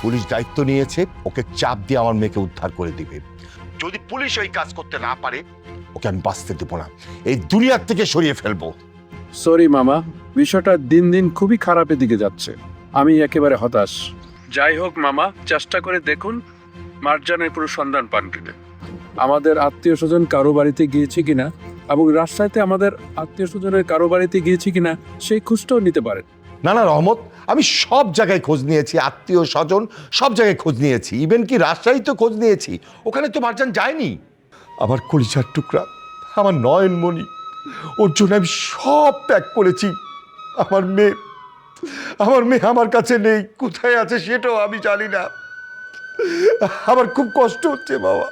Police দায়িত্ব নিয়েছে, ওকে চাপ দিয়ে আমার মেয়েকে উদ্ধার করে দিবে। যদি পুলিশ ওই কাজ করতে না পারে, ওকে আমি বাঁচতে দেবো না, এই দুনিয়ার থেকে সরিয়ে ফেলবো। সরি মামা, বিষয়টা দিন দিন খুবই খারাপের দিকে যাচ্ছে। আমি একেবারে হতাশ। যাই হোক মামা, চেষ্টা করে দেখুন মার্জানের পুরো সন্ধান পান কিনা। আমাদের আত্মীয় স্বজন কারো বাড়িতে গিয়েছে কিনা এবং রাজশাহীতে আমাদের আত্মীয় স্বজনের কারো বাড়িতে গিয়েছে কিনা সেই খোঁজটাও নিতে পারেন। না না রহমত, আমি সব জায়গায় খোঁজ নিয়েছি, আত্মীয় স্বজন সব জায়গায় খোঁজ নিয়েছি, ইভেন কি রাজশাহী তো খোঁজ নিয়েছি, ওখানে তো মার্জান যায়নি। আমার কলিজার টুকরা, আমার নয়নমণি, ওর জন্য আমি সব ত্যাগ করেছি। আমার মেয়ে আমার কাছে নেই, কোথায় আছে সেটাও আমি জানি না। আমার খুব কষ্ট হচ্ছে বাবা,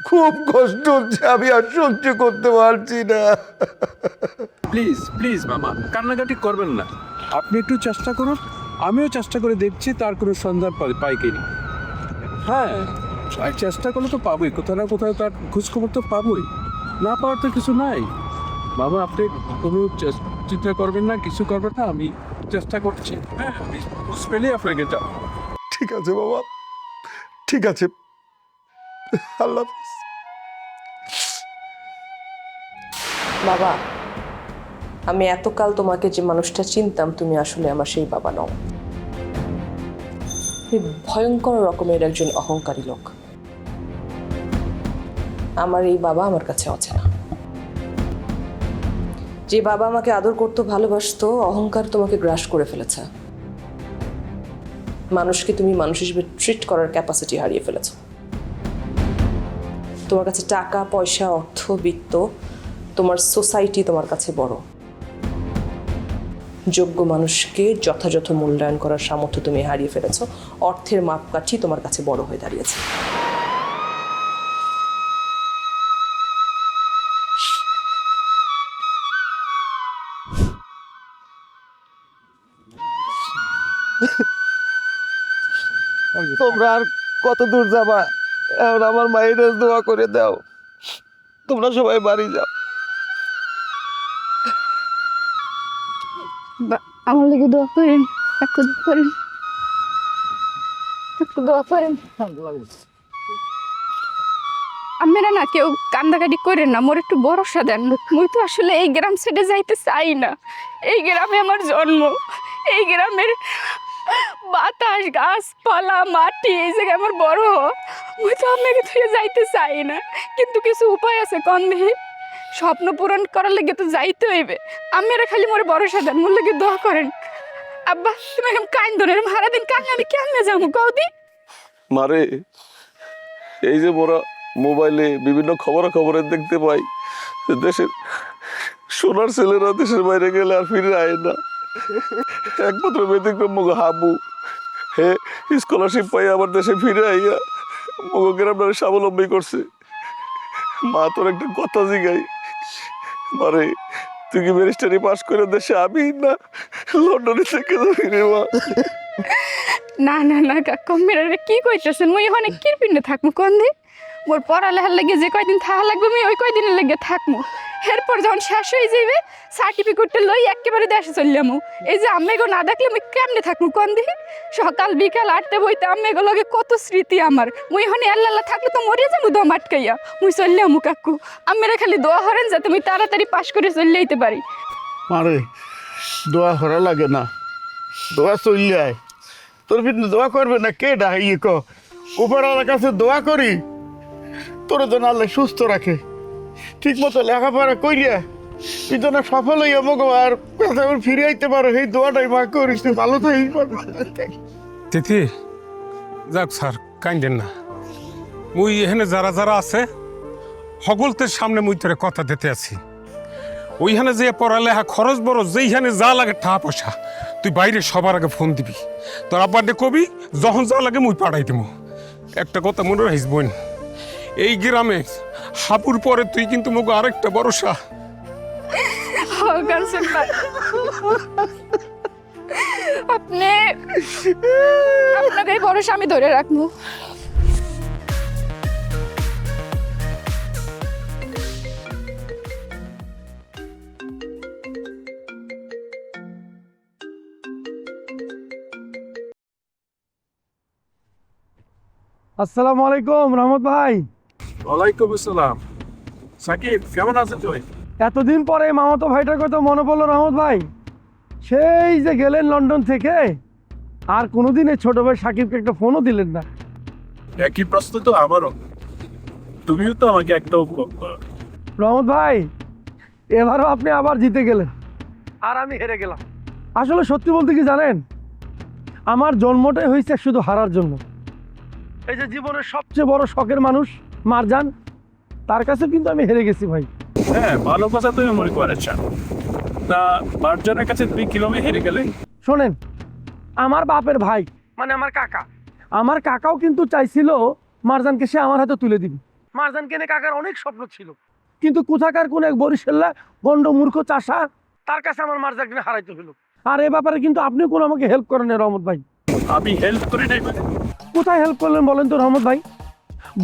খুব কষ্ট হচ্ছে, আমি আর সহ্য করতে পারছি না। প্লিজ প্লিজ মামা, কান্নাকাটি করবেন না। আপনি একটু চেষ্টা করুন, আমিও চেষ্টা করে দেখছি তার কোনো সন্ধান পাই কিনা। হ্যাঁ, চেষ্টা করলে তো পাবোই, কোথাও না কোথাও তার খোঁজখবর তো পাবোই। না পাওয়ার তো কিছু নাই। বাবা, আপনি কোনো চিন্তা করবেন না, কিছু করবেন না, আমি চেষ্টা করছি। হ্যাঁ, আমি খোঁজ পেলেই আপনাকে যাবো। ঠিক আছে বাবা, ঠিক আছে, আল্লাহ হাফেজ। বাবা, আমি এতকাল তোমাকে যে মানুষটা চিনতাম, তুমি আসলে আমার সেই বাবা নও। তুমি ভয়ঙ্কর রকমের একজন অহংকারী লোক। আমার এই বাবা আমার কাছে অচেনা। যে বাবা আমাকে আদর করতো, ভালোবাসতো, অহংকার তোমাকে গ্রাস করে ফেলেছে। মানুষকে তুমি মানুষ হিসেবে ট্রিট করার ক্যাপাসিটি হারিয়ে ফেলেছ। তোমার কাছে টাকা পয়সা, অর্থ, বিত্ত, তোমার সোসাইটি তোমার কাছে বড়। যোগ্য মানুষকে যথাযথ মূল্যায়ন করার সামর্থ্য তুমি হারিয়ে ফেলেছ। অর্থের মাপকাঠি তোমার কাছে বড় হয়ে দাঁড়িয়েছে। তোমরা আর কত দূর যাবা? এখন আমার মায়ের দোয়া করে দাও, তোমরা সবাই বাড়ি যাও। আমার লেগে দোয়া করেন, একটু দোয়া করেন, একটু দোয়া করেন। আপনারা না কেউ কান্দাকাটি করেন না, মোর একটু ভরসা দেন। মুই তো আসলে এই গ্রাম ছেড়ে যাইতে চাই না। এই গ্রামে আমার জন্ম, এই গ্রামের বাতাস, গাছপালা, মাটি, এই জায়গায় আমার বড়। মুই তো আপনাকে থেকে যাইতে চাই না, কিন্তু কিছু উপায় আছে কন দেখি। স্বপ্ন পূরণ করার লেগে তো যাইতে হইবে। আপনারা খালি মোর ভরসা দেন, মোর লেগে দোয়া করেন। আব্বা, তুমি এখন কান্দো না, এরকম সারাদিন কান্দলে আমি কেমনে যাবো কৌদি? মারে, এই যে মোরা মোবাইলে বিভিন্ন খবরে দেখতে পাই, দেশের সোনার ছেলেরা দেশের বাইরে গেলে আর ফিরে আয় না। একমাত্র ব্যতিক্রম মগো হাবু, হে স্কলারশিপ পাই আবার দেশে ফিরে আইয়া মগো গ্রামে স্বাবলম্বী করছে। মা, তোর একটা কথা জিগাই, মারে তুই কি ব্যারিস্টারি পাস করে দেশে আবি না লন্ডনে থেকে যাবি রে মা? না না না কাকা, মেয়েরা কি কইতেছেন? মুই ওখানে কি পিন্ডে থাকবো কোন দিন? মোর পড়ালেখার লাগে যে কয়দিন থাকা লাগবে, আমি ওই কয়দিনের লাগে থাকবো। এরপর যখন শেষ হয়ে যাইবে, সার্টিফিকেটটা লই একেবারে দেশে চললাম। এই যে আম্মেগো না দেখলে আমি কেমনে থাকবো কোন দিন? সকাল বিকাল আটতে বইতে আম্মেগো লগে কত স্মৃতি আমার। মুই ওখানে আল্লাহ থাকলে তো মরে যাবো দম আটকাইয়া। মুই চললাম কাকু, আম্মেরা খালি দোয়া করেন যাতে মুই তাড়াতাড়ি পাশ করে চলে যেতে পারি। মারে, দোয়া করা লাগে না, দোয়া চললে আয়। তোর কিন্তু দোয়া করবে না কে ডাই ক উপরওয়ালার কাছে দোয়া করি তোর যেন আল্লাহ সুস্থ রাখে, ঠিক মতো লেখাপড়া করিয়া তুই যেন সফল হইয়া মগো আর ফিরে আইতে পারো, এই দোয়াটাই মা করিস। তুই ভালো থাকিস। তিথি, যাক স্যার কাইন্দেন না। মুই এখানে যারা যারা আছে সকলদের সামনে মুই তোরে কথা দিতে আছি। ওইখানে যে পড়ালেখা খরচ বড়, যেইখানে যা লাগে টাকা পয়সা তুই বাইরে সবার আগে ফোন দিবি। তোর আব্বারে কবি যখন যা লাগে মুই পাঠাই দেবো। একটা কথা মনে রাখিস বোন, এই গ্রামে হাপুর পরে তুই কিন্তু মুখ আরেকটা ভরসা। আপনি আপনাকে এই ভরসা আমি ধরে রাখবো। আসসালামু আলাইকুম রহমত ভাই। ওয়ালাইকুম আসসালাম। সাকিব কেমন আছেন তুই? এতদিন পরে মামাতো ভাইটার কথা মনে পড়লো রহমত ভাই। সেই যে গেলেন লন্ডন থেকে, আর কোনোদিন এই ছোট ভাই সাকিবকে একটা ফোনও দিলেন না। একই প্রশ্ন তো আমারও। তুমিও তো আমাকে একটা রহমত ভাই, এবারও আপনি আবার জিতে গেলেন আর আমি হেরে গেলাম। আসলে সত্যি বলতে কি জানেন, আমার জন্মটাই হয়েছে শুধু হারার জন্য। এই যে জীবনের সবচেয়ে বড় শখের মানুষ মারজান, তার কাছে কিন্তু আমি হেরে গেছি ভাই। হ্যাঁ, ভালো কথা তুমি মনে করেছ। তা মার্জনের কাছে তুমি কিভাবে হেরে গেলে? শোনেন, আমার বাপের ভাই মানে আমার কাকাও কিন্তু চাইছিল মারজানকে সে আমার হাতে তুলে দিবি। মারজানকে নিয়ে কাকার অনেক স্বপ্ন ছিল, কিন্তু কোথাকার কোন এক বরিশাল্লা গন্ড মূর্খ চাষা, তার কাছে আমার মারজানকে হারাইতে হলো। আর এ ব্যাপারে কিন্তু আপনিও কোনো আমাকে হেল্প করেন না রহমত ভাই। আমি হেল্প করি নাই মানে? কোথায় হেল্প করলেন বলেন তো রহমত ভাই?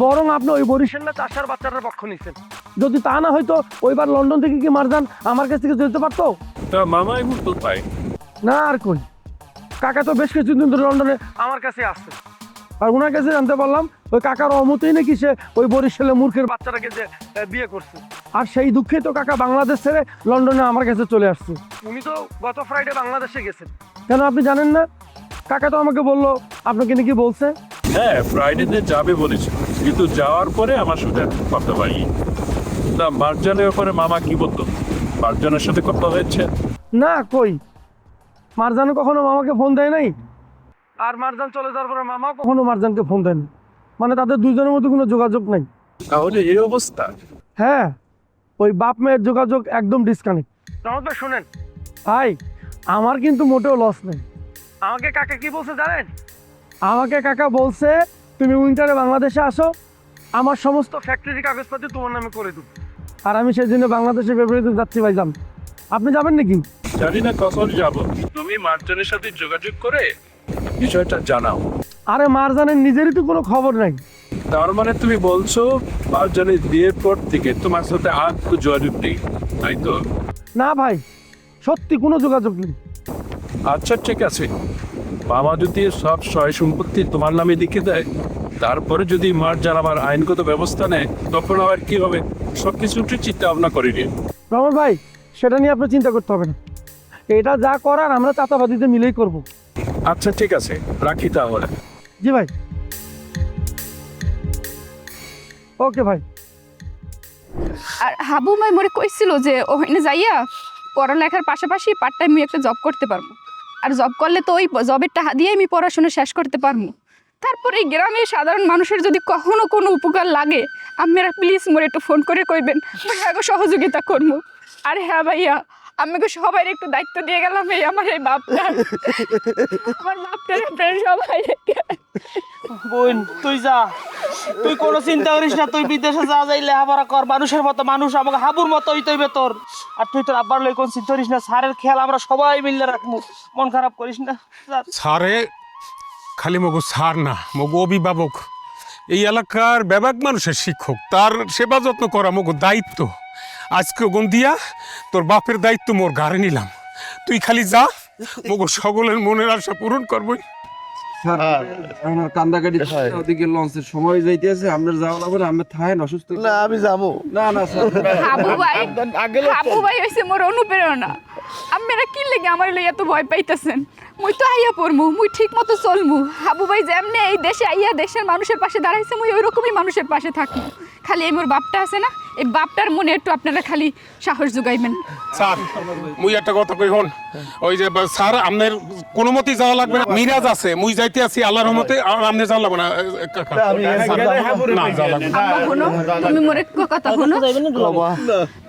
বরং আপনি ওই বরিশাল্লা চাষার বাচ্চাটার পক্ষ নিচ্ছেন। যদি তা না হয়তো ওইবার লন্ডন থেকে কি মারজান আমার কাছ থেকে যেতে পারতো? তা মামা এমন তো পাই না আর কই, কাকা তো বেশ কিছুদিন ধরে লন্ডনে আমার কাছে আসছে। আর ওনার কাছে জানতে পারলাম ওই কাকার অমতেই নাকি সে ওই বরিশালে মূর্খের বাচ্চাটাকে যে বিয়ে করছে। আর সেই দুঃখে তো কাকা বাংলাদেশ ছেড়ে লন্ডনে আমার কাছে চলে আসছে। উনি তো গত ফ্রাইডে বাংলাদেশে গেছেন। কেন আপনি জানেন না? কাকা তো আমাকে বললো আপনাকে নাকি বলছে। হ্যাঁ, ফ্রাইডেতে যাবে বলেছে, কিন্তু যাওয়ার পরে আমার সাথে কথা পাই না। মার্জানের ব্যাপারে মামা কি বলতো? মার্জানের সাথে কথা হয়েছে? না কই, মারজান কখনো মামাকে ফোন দেয় নাই। আর মারজান চলে যাওয়ার পরে মামাও কখনো মারজানকে ফোন দেয়নি। মানে তাদের দুজনের মধ্যে কোনো যোগাযোগ নাই। তাহলে এই অবস্থা? হ্যাঁ, ওই বাপ মেয়ের যোগাযোগ একদম ডিসকানেক্ট। রহমত ভাই শোনেন ভাই, আমার কিন্তু মোটেও লস নেই। আমাকে কাকা কি বলছে জানেন? আমাকে কাকা বলছে তুমি উইন্টারে বাংলাদেশে আসো, আমার সমস্ত ফ্যাক্টরি কাগজপাতি তোমার নামে করে দেবো। আর আমি সেই জন্য বাংলাদেশে ব্যবহৃত যাচ্ছি ভাইজান। আপনি যাবেন নাকি? জানি না কখন যাব। তুমি মার্জানের সাথে যোগাযোগ করে বিষয়টা জানাও। আরে মারজানের নিজেরই তো কোনো খবর নাই। তার মানে তুমি বলছো মার্জানের বিয়ের পর থেকে তোমার সাথে আর কোনো যোগাযোগ নেই, তাই তো? না ভাই, সত্যি কোনো যোগাযোগ নেই। আচ্ছা ঠিক আছে, মামা যদি সব সয় সম্পত্তি তোমার নামে লিখে দেয়, তারপরে যদি মার্জান আবার আইনগত ব্যবস্থা নেয়, তখন আবার কি হবে? সবকিছু একটু চিন্তা ভাবনা করিনি। রহমান ভাই, সেটা নিয়ে আপনার চিন্তা করতে হবে না। এটা যা করার আমরা চাতাবাদিতে মিলেই করব। আচ্ছা ঠিক আছে, রাখি তাহলে। জি ভাই, ওকে ভাই। আর হাবু ভাই মোরে কইছিল যে ওখানে যাইয়া পড়ালেখার পাশাপাশি পার্ট টাইম একটা জব করতে পারবো। আর জব করলে তো ওই জবের টাকা দিয়ে আমি পড়াশোনা শেষ করতে পারবো। তারপরে এই গ্রামের সাধারণ মানুষের যদি কখনো কোনো উপকার লাগে, আপনারা প্লিজ মোরে একটু ফোন করে কইবেন, ভাইয়াকে সহযোগিতা করবো। আর হ্যাঁ ভাইয়া, আমাকে সবাই একটু দায়িত্ব দিয়ে গেলাম এই আমার এই বাপটা, আমার বাপটার আপনারা সবাই বোন তুই যা, তুই কোনো চিন্তা করিস না। তুই বিদেশে যা যাই লেখাপড়া কর, মানুষের মতো মানুষ, আমাকে হাবুর মতো হইতে তোর। আর তুই তোর আব্বার লই কোন চিন্তা করিস না। স্যারের খেয়াল আমরা সবাই মিললে রাখবো, মন খারাপ করিস না। সারে খালি মগু সার না, মগু অভিভাবক, এই এলাকার ব্যাপক মানুষের শিক্ষক, তার সেবা যত্ন করা মগু দায়িত্ব। আজকে গুণ দিয়া তোর বাপের দায়িত্ব মোর ঘাড়ে নিলাম। তুই খালি যা, মগু সকলের মনের আশা পূরণ করবই। আমার কান্দাকাটি ওদিকে লঞ্চের সময় যাইতেছে, আপনার যাওয়া লাগবে না, আমরা থাকেন অসুস্থ। না আমি যাবো না না স্যার, হাবু ভাই হইছে মোর অনুপ্রেরণা। আপনারা কি লেগে আমার লই এত ভয় পাইতেছেন? মুই তো আইয়া পড়মু, মুই ঠিক মতো চলমু। হাবু ভাই যেমনে এই দেশে আইয়া দেশের মানুষের পাশে দাঁড়াইছে, মুই ওই রকমই মানুষের পাশে থাকবো। খালি এই মোর বাপটা আছে না, এই বাপটার মনে একটু আপনারা খালি সাহস যোগাইবেন। স্যার মুই একটা কথা কই হন, ওই যে স্যার আপনার কোনো মতেই যাওয়া লাগবে না। মিরাজ আছে, মুই যাইতে আছি আল্লাহর রহমতে, আর আপনি যাওয়া লাগবে না। না যাওয়া লাগবে না। আব্বা শোনো, তুমি মোর এক কথা শোনো,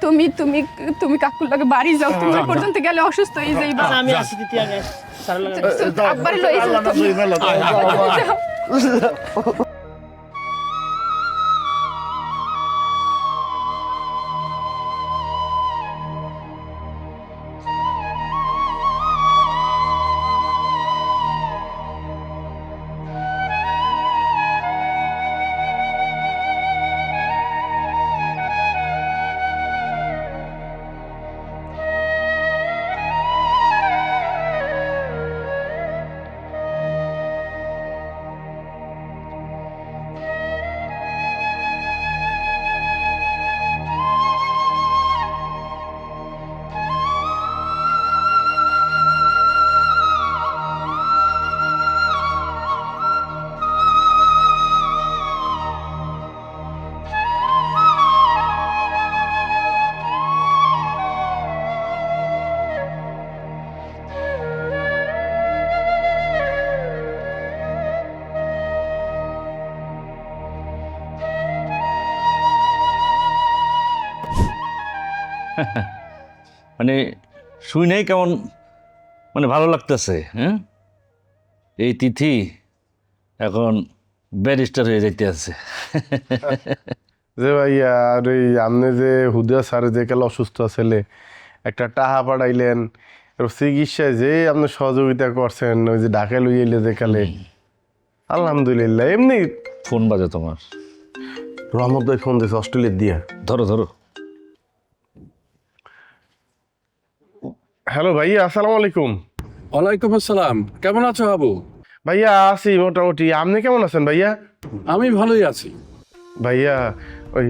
তুমি তুমি তুমি কাকুর লাগে বাড়ি যাও। তুমি ওই পর্যন্ত গেলে অসুস্থ হয়ে যাইবা। আমি আসি দিতে, আমি আব্বার লই যাও। মানে শুই নাই কেমন মানে ভালো লাগতেছে। হ্যাঁ, এই তিথি এখন ব্যারিস্টার হয়ে যাইতে আছে। যে ভাইয়া আর ওই আপনি যে হুদা স্যার যে কালে অসুস্থ ছেলে একটা টাহা পাঠাইলেন, চিকিৎসায় যে আপনি সহযোগিতা করছেন, ওই যে ঢাকা লই এলে যে কালে, আলহামদুলিল্লাহ। এমনি ফোন বাজে তোমার? রহমত ভাই ফোন দিয়েছে অস্ট্রেলিয়ার দিয়া। ধরো ধরো। হ্যালো ভাইয়া, আসসালামু আলাইকুম। ওয়ালাইকুম আসসালাম, কেমন আছো আবু? ভাইয়া আছি মোটামুটি, আপনি কেমন আছেন ভাইয়া? আমি ভালোই আছি। ভাইয়া ওই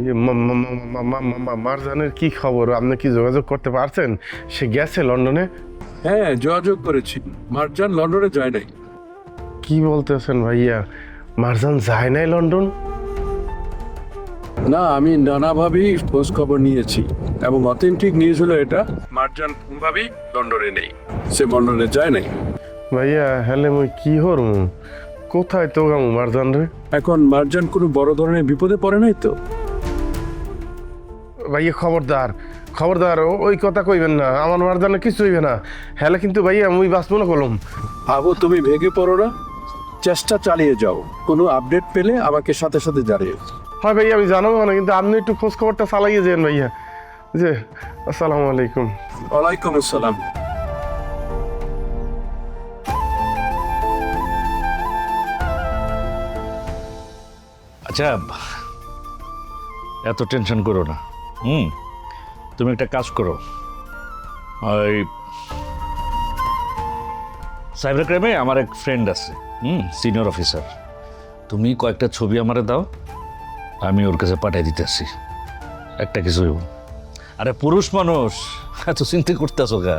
মারজানের কি খবর? আপনি কি যোগাযোগ করতে পারছেন? সে গেছে লন্ডনে? হ্যাঁ, যোগাযোগ করেছি। মার্জান লন্ডনে যায় নাই। কি বলতেছেন ভাইয়া, মারজান যায় নাই লন্ডন? না, আমি নানাভাবেই খোঁজ খবর নিয়েছি এবং অথেন্টিক নিউজ হলো এটা, মার্জান কোনোভাবেই লন্ডনে নেই, সে লন্ডনে যায় নাই। ভাইয়া হ্যালে মুই কি হরম, কোথায় তো গামু মারজান রে? এখন মার্জান কোনো বড় ধরনের বিপদে পড়ে নাই তো? ভাইয়া খবরদার খবরদার, ওই কথা কইবেন না, আমার মারজানে কিছু হইবে না। হ্যালে কিন্তু ভাইয়া মুই বাঁচবো না কলম। আবু, তুমি ভেঙে পড়ো না, চেষ্টা চালিয়ে যাও। কোনো আপডেট পেলে আমাকে সাথে সাথে জানিয়ে। হয় ভাইয়া আমি জানাবো না, কিন্তু আপনি একটু খোঁজ খবরটা চালাইয়ে যান ভাইয়া। যে আসসালামু আলাইকুম। ওয়ালাইকুম আসসালাম। আচ্ছা, এত টেনশন করো না। তুমি একটা কাজ করো, ওই সাইবার ক্রাইমে আমার এক ফ্রেন্ড আছে, সিনিয়র অফিসার। তুমি কয়েকটা ছবি আমারে দাও, আমি ওর কাছে পাঠিয়ে দিতেছি। একটা কিছু হইব। আরে পুরুষ মানুষ, এত চিন্তা করতেছো গা?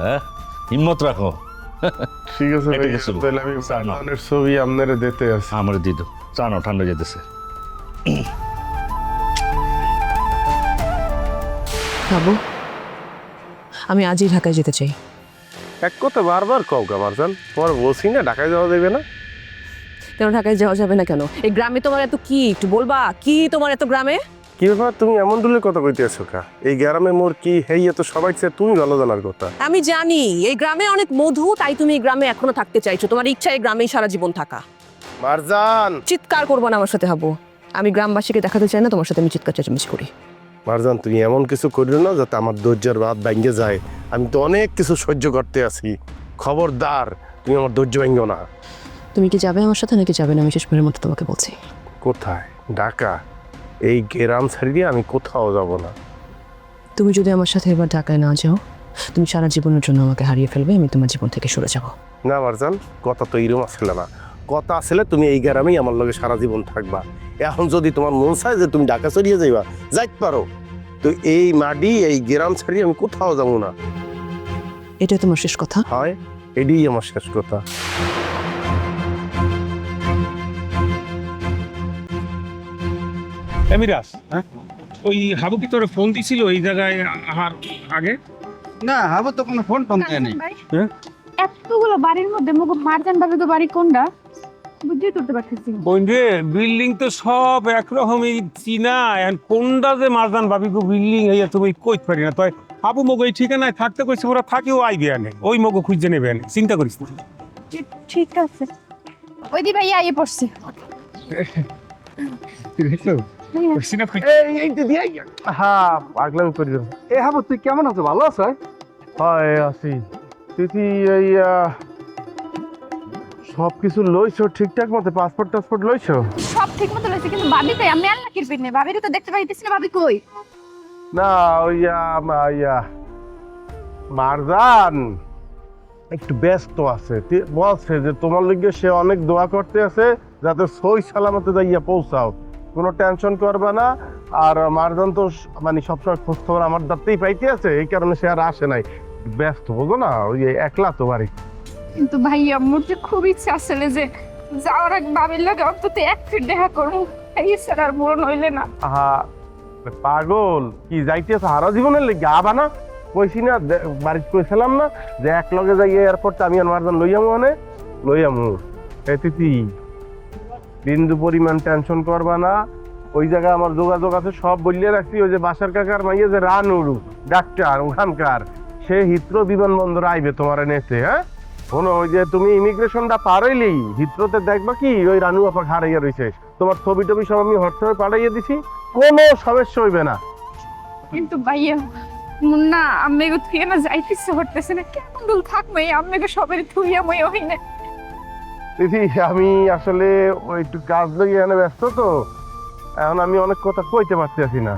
হিম্মত রাখো। ঠিক আছে এটা ভাইয়া, কিছু না। তাহলে আমি মারজানের ছবি আপনারে দিতে আছি। আমার দিয়ে দাও, চানো ঠান্ডা যেতেছে। বাবু, আমি আজই ঢাকায় যেতে চাই। এক কথা বারবার কও গা মারজান, তোমার বলছি না ঢাকায় যাওয়া যাবে না? কেন ঢাকায় যাওয়া যাবে না কেন? এই গ্রামে তোমার এত কি, একটু বলবা কি তোমার এত গ্রামে? কি ব্যাপার, তুমি এমন দূরের কথা কইতে আছো কা? এই গ্রামে মোর কি হেই এত সবাই চেয়ে তুমি ভালো জানার কথা। আমি জানি এই গ্রামে অনেক মধু, তাই তুমি এই গ্রামে এখনো থাকতে চাইছো। তোমার ইচ্ছা এই গ্রামেই সারা জীবন থাকা। মারজান, চিৎকার করবো না আমার সাথে হাবু। আমি গ্রামবাসীকে দেখাতে চাই না তোমার সাথে আমি চিৎকার চেঁচামেচি করি। মারজান তুমি এমন কিছু করিও না যাতে আমার ধৈর্যের বাদ ভেঙে যায়। আমি তো অনেক কিছু সহ্য করতে আছি, খবরদার তুমি আমার ধৈর্য ভেঙো না। তুমি কি যাবে আমার সাথে নাকি যাবে না আমি শেষবারের মতো তোমাকে বলছি। কোথায়? ঢাকা? এই গ্রাম ছাড়িয়ে আমি কোথাও যাব না। তুমি যদি আমার সাথে এবার ঢাকায় না যাও, তুমি সারা জীবনের জন্য আমাকে হারিয়ে ফেলবে, আমি তোমার জীবন থেকে সরে যাব। না মারজান, কথা তো এরকম আসলে না। কথা আসলে তুমি এই গ্রামেই আমার লগে সারা জীবন থাকবা। এখন যদি তোমার মন চায় যে তুমি ঢাকা চড়িয়ে যাইবা, যাইতে পারো, তো এই মাটি এই গ্রাম ছাড়িয়ে আমি কোথাও যাবো না। এটাই তোমার শেষ কথা? হয়, এটাই আমার শেষ কথা। মিরাজ, ওই হাবু কি তোরে ফোন দিছিল এই জায়গায় আহার আগে? না, হাবু তো কোনো ফোন টোন দেয় নাই। এতগুলো বাড়ির মধ্যে মুখ মারজান ভাবে তো বাড়ি কোনটা বুঝতেই করতে পারতেছি না। বন্ধু, বিল্ডিং তো সব একরকমই চিনা, এখন কোনটা যে মারজান ভাবি গো বিল্ডিং হইয়া তুমি কইতে পারি না। তাই হাবু মগ এই ঠিকানায় থাকতে কইছে, ওরা থাকিও আইবে আনে, ওই মগ খুঁজে নেবে আনে, চিন্তা করিস না। ঠিক আছে, ওই দি ভাইয়া আইয়ে পড়ছে। হ্যাঁ, পাগলামি করিও। এ হাবু, তুই কেমন আছো? ভালো আছো? হয় আছি। তিথি এই সব কিছু লইছো ঠিকঠাক মতো? পাসপোর্ট টাসপোর্ট লইছো? সব ঠিক মতো লইছে, কিন্তু ভাবি কই? আমি আর নাকির পিনে ভাবিরে তো দেখতে পাইতেছি না। ভাবি কই? না ওই মারজান একটু ব্যস্ত আছে, বলছে যে তোমার লিগে সে অনেক দোয়া করতে আছে যাতে সই সালামতে যাইয়া পৌঁছাও, কোনো টেনশন করবে না। আর মারজান তো মানে সবসময় খোঁজ খবর আমার দাঁড়তেই পাইতে আছে, এই কারণে সে আর আসে নাই, ব্যস্ত বুঝো না, ওই একলা তো বাড়ি। কিন্তু ভাইয়া মোর যে খুব ইচ্ছা আসলে যে যাওয়ার আগে ভাবির লাগে অন্তত এক ফিট দেখা করবো, এই স্যার আর মরণ হইলে না। আহা পাগল, কি যাইতেছে হারা জীবনের লেগে? আবা না কইছি না, বাড়িতে কইছিলাম না যে এক লগে যাই এয়ারপোর্ট আমি আর মারজান লইয়ামু, মানে লইয়ামু। এই তিথি বিন্দু পরিমাণ টেনশন করবা না, ওই জায়গায় আমার যোগাযোগ আছে, সব বললে রাখছি। ওই যে বাসার কাকার মাইয়ে যে রানুরু ডাক্তার ওখানকার, সে হিথ্রো বিমানবন্দর আইবে তোমার নেতে। হ্যাঁ শোনো, ওই যে তুমি ইমিগ্রেশনটা পার হইলেই হিথ্রোতে দেখবা কি ওই রানু আপা হারাইয়া রয়েছে, তোমার ছবি টবি সব আমি হোয়াটসঅ্যাপে পাঠাইয়া দিছি, কোনো সমস্যা হইবে না। কিন্তু ভাইয়া না, আম্মেকে থুয়ে না যাইতেছে হটতেছে না, কেমন দূর থাকবো এই আম্মেকে সবের থুইয়া মই হই না। দিদি আমি আসলে ওই একটু কাজ লেগে এখানে ব্যস্ত তো, এখন আমি অনেক কথা কইতে পারতেছি না।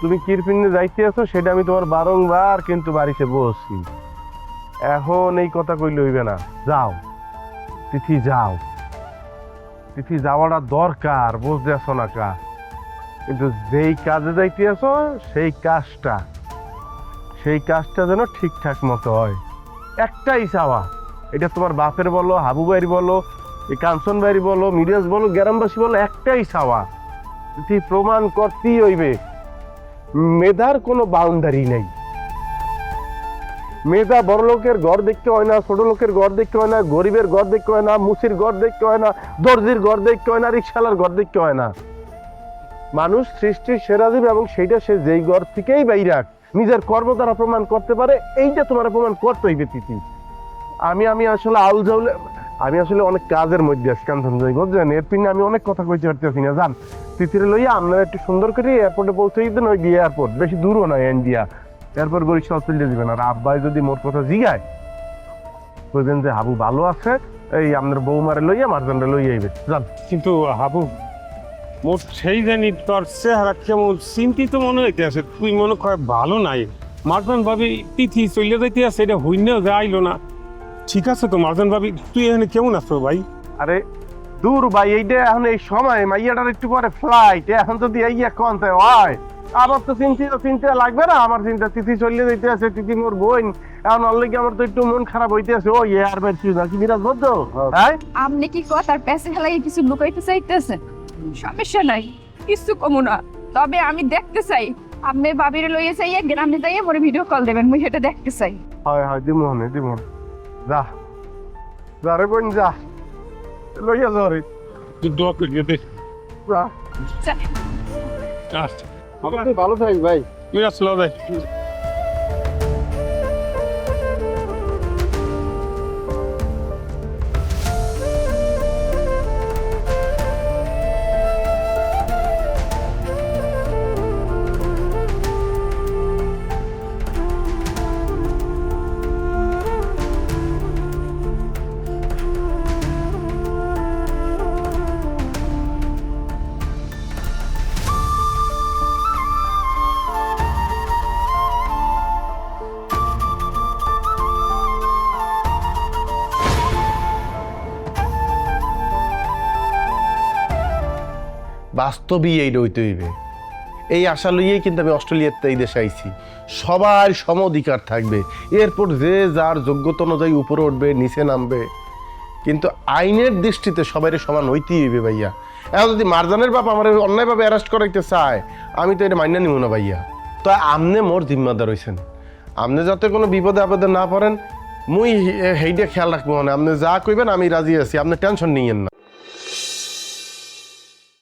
তুমি কিরপিনে যাইতে আছো সেটা আমি তোমার বারংবার কিন্তু বাড়িতে বলছি, এখন এই কথা কইলে হইবে না। যাও তিথি, যাও তিথি, যাওয়াটা দরকার, বুঝতে আসো না কা, কিন্তু যেই কাজে যাইতে আছো সেই কাজটা যেন ঠিকঠাক মতো হয়। একটাই চাওয়া, এটা তোমার বাপের বলো, হাবু বাড়ি বলো, এই কাঞ্চন বাড়ি বলো, মিরাজ বলো, গ্রামবাসী বলো, একটাই চাওয়া, তুই প্রমাণ করতেই হইবে মেধার কোনো বাউন্ডারি নেই। মেধা বড় লোকের ঘর দেখতে হয় না, ছোট লোকের ঘর দেখতে হয় না, গরিবের ঘর দেখতে হয় না, মুচির ঘর দেখতে হয় না, দর্জির ঘর দেখতে হয় না, রিক্সালার ঘর দেখতে হয় না। মানুষ সৃষ্টির সেরা জীব এবং সেইটা সে যেই ঘর থেকেই বাইরাক নিজের কর্ম দ্বারা প্রমাণ করতে পারে, এইটা তোমার প্রমাণ করতে হইবে তিথি। আমি আসলে আউল জাউলে, আমি আসলে অনেক কাজের মধ্যে আছি কাঞ্চন যাই, বুঝলেন? এর পিনে আমি অনেক কথা কইতে পারতেছি না। যান তিথিরে লইয়া আপনারা একটু সুন্দর করে এয়ারপোর্টে পৌঁছে দিতেন, ওই গিয়ে এয়ারপোর্ট বেশি দূরও নয়, ইন্ডিয়া এরপর বরিশাল চলে দিবেন। আর আব্বাই যদি মোর কথা জিগায় বলবেন যে হাবু ভালো আছে, এই আপনার বৌমারে লইয়া মারজানরে লইয়া আইবে। যান। কিন্তু হাবু, মোট সেই জানি তোর চেহারা কেমন চিন্তিত মনে হইতে আছে, তুই মনে কর ভালো নাই। মারজান ভাবি তিথি চলে যাইতে আছে, এটা হইনেও যে আইলো না। ঠিক আছে তো মারজান ভাবি, তুই এখানে কেমন আছো ভাই? আরে দূর ভাই, এইটা এখন এই সময় মাইয়াটার একটু পরে ফ্লাইট, এখন যদি এই এখন হয় আমার তো চিন্তা লাগবে না। আমার চিন্তা তিথি চলে যাইতে আছে, তিথি মোর বোন, এখন অলরেডি আমার তো একটু মন খারাপ হইতে আছে। ও ইয়ার বের ছিল নাকি মিরাজ বলতো? হ্যাঁ আপনি কি কথার পেছে হেলাই কিছু লুকাইতে চাইতেছেন? সমস্যা নাই, কিছু কমু না, তবে আমি দেখতে চাই আপনি বাবিরে লইয়ে যাইয়া গ্রামে যাইয়া মোরে ভিডিও কল দেবেন, মুই সেটা দেখতে চাই। হয় দিমোহনে যা যা রে বোন, যা লইয়া যাও রে, তুই দোয়া করিয়ে দে। যা। আচ্ছা ভালো থাকিস ভাই। তুই আসলো ভাই। বাস্তবই এই রইতে হইবে, এই আশা লইয়েই কিন্তু আমি অস্ট্রেলিয়াতে এই দেশে আইছি। সবার সম অধিকার থাকবে, এরপর যে যার যোগ্যতা অনুযায়ী উপরে উঠবে নিচে নামবে, কিন্তু আইনের দৃষ্টিতে সবাই সমান হইতেই হইবে ভাইয়া। এখন যদি মারজানের বাপ আমার অন্যায়ভাবে অ্যারেস্ট করাইতে চায়, আমি তো এটা মাইনা নিব না ভাইয়া। তো আমনে মোর জিম্মাদার হইছেন, আপনি যাতে কোনো বিপদে আপদে না পড়েন, মুই সেইটা খেয়াল রাখবো। মানে আপনি যা কইবেন আমি রাজি আছি, আপনি টেনশন নিয়েন না।